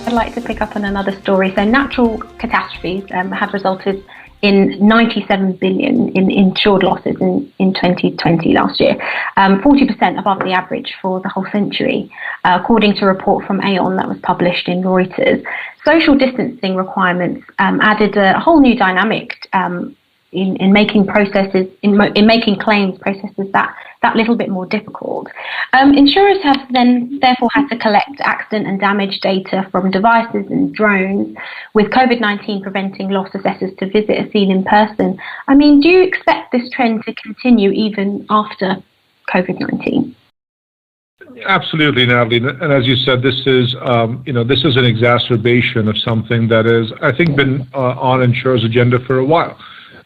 I'd like to pick up on another story. So natural catastrophes have resulted in 97 billion in insured losses in 2020 last year, 40% above the average for the whole century, according to a report from Aon that was published in Reuters. Social distancing requirements added a whole new dynamic in making processes, in making claims processes that little bit more difficult. Insurers have then therefore had to collect accident and damage data from devices and drones, with COVID-19 preventing loss assessors to visit a scene in person. I mean, do you expect this trend to continue even after COVID-19? Absolutely, Natalie. And as you said, this is an exacerbation of something that is, I think, been on insurers' agenda for a while.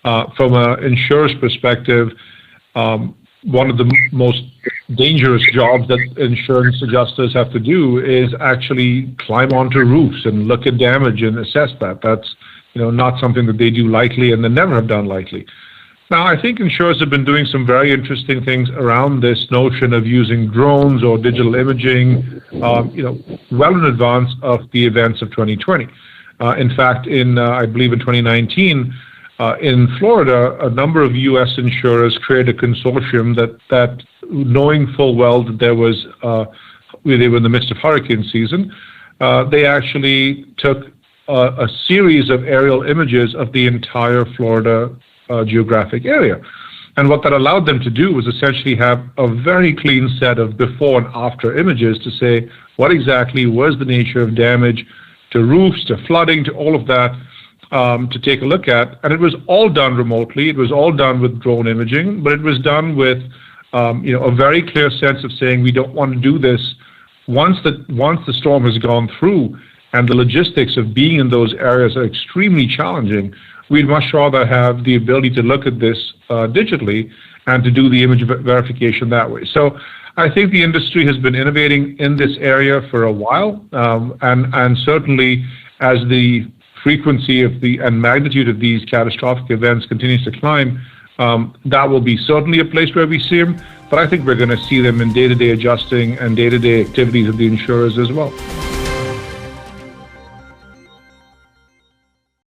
From an insurer's perspective, one of the most dangerous jobs that insurance adjusters have to do is actually climb onto roofs and look at damage and assess that. That's not something that they do lightly, and they never have done lightly. Now, I think insurers have been doing some very interesting things around this notion of using drones or digital imaging, well in advance of the events of 2020. In fact, I believe in 2019. In Florida, a number of U.S. insurers created a consortium that knowing full well that they were in the midst of hurricane season, they actually took a series of aerial images of the entire Florida geographic area. And what that allowed them to do was essentially have a very clean set of before and after images to say what exactly was the nature of damage to roofs, to flooding, to all of that. To take a look at, and it was all done remotely. It was all done with drone imaging, but it was done with a very clear sense of saying we don't want to do this once the storm has gone through and the logistics of being in those areas are extremely challenging. We'd much rather have the ability to look at this digitally and to do the image verification that way. So I think the industry has been innovating in this area for a while, and certainly as the frequency and magnitude of these catastrophic events continues to climb, that will be certainly a place where we see them, but I think we're going to see them in day-to-day adjusting and day-to-day activities of the insurers as well.